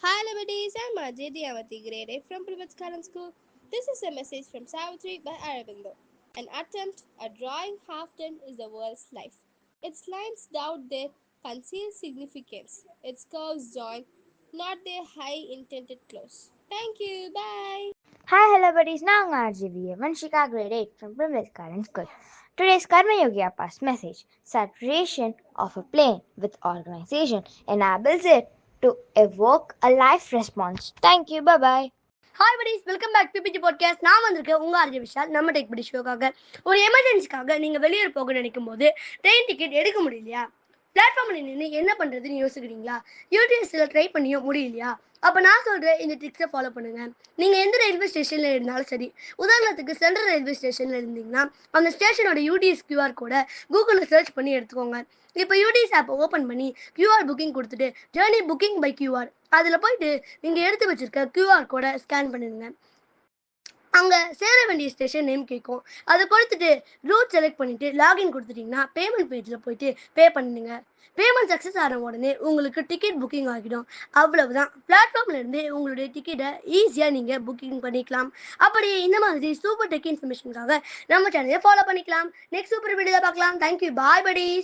Hi, everybody. I'm Ajay Diyavati, grade 8 from Private Karan School. This is a message from Savitri by Aravindo. An attempt at drawing half done is the world's life. Its lines doubt their concealed significance. Its curves join, not their high intended close. Thank you. Bye. Hi, hello buddies. Now RGV, Vanshika grade 8 from Primrose Current School. Today's Karma Yogi Appa's message, saturation of a plane with organization enables it to evoke a life response. Thank you. Bye-bye. Hi buddies, welcome back பிபிடி podcast. நான் வந்திருக்கேன் உங்க RJ Vishal. நம்ம tech படி ஷோக்காக ஒரு எமர்ஜென்சிக்காக நீங்க வெளியூர் போக நினைக்கும் போது ட்ரெயின் டிக்கெட் எடுக்க முடியலையா, பிளாட்ஃபார்மில் நின்று என்ன பண்றதுன்னு யோசிக்கிறீங்களா, யூடிஎஸ்ல ட்ரை பண்ணியும் முடியலையா, அப்போ நான் சொல்கிறேன் இந்த ட்ரிக்ஸை ஃபாலோ பண்ணுங்க. நீங்கள் எந்த ரயில்வே ஸ்டேஷனில் இருந்தாலும் சரி, உதாரணத்துக்கு சென்ட்ரல் ரயில்வே ஸ்டேஷனில் இருந்தீங்கன்னா அந்த ஸ்டேஷனோட யூடிஎஸ் கியூஆர் கோடை கூகுளில் சர்ச் பண்ணி எடுத்துக்கோங்க. இப்போ யூடிஎஸ் ஆப்பை ஓப்பன் பண்ணி கியூஆர் புக்கிங் கொடுத்துட்டு ஜேர்னி புக்கிங் பை கியூஆர் அதில் போயிட்டு நீங்கள் எடுத்து வச்சிருக்க கியூஆர் கோடை ஸ்கேன் பண்ணிடுங்க. அங்கே சேர வேண்டிய ஸ்டேஷன் நேம் கேட்கும். அதை கொடுத்துட்டு ரூட் செலக்ட் பண்ணிவிட்டு லாகின் கொடுத்துட்டிங்கன்னா பேமெண்ட் பேஜில் போயிட்டு பே பண்ணிடுங்க. பேமெண்ட் சக்ஸஸ் ஆன உடனே உங்களுக்கு டிக்கெட் புக்கிங் ஆகிடும். அவ்வளவுதான். பிளாட்ஃபார்ம்லேருந்து உங்களுடைய டிக்கெட்டை ஈஸியாக நீங்கள் புக்கிங் பண்ணிக்கலாம். அப்படியே இந்த மாதிரி சூப்பர் டெக் இன்ஃபர்மேஷனுக்காக நம்ம சேனலை ஃபாலோ பண்ணிக்கலாம். நெக்ஸ்ட் சூப்பர் வீடியோவில் பார்க்கலாம். தேங்க்யூ. பாய் buddies.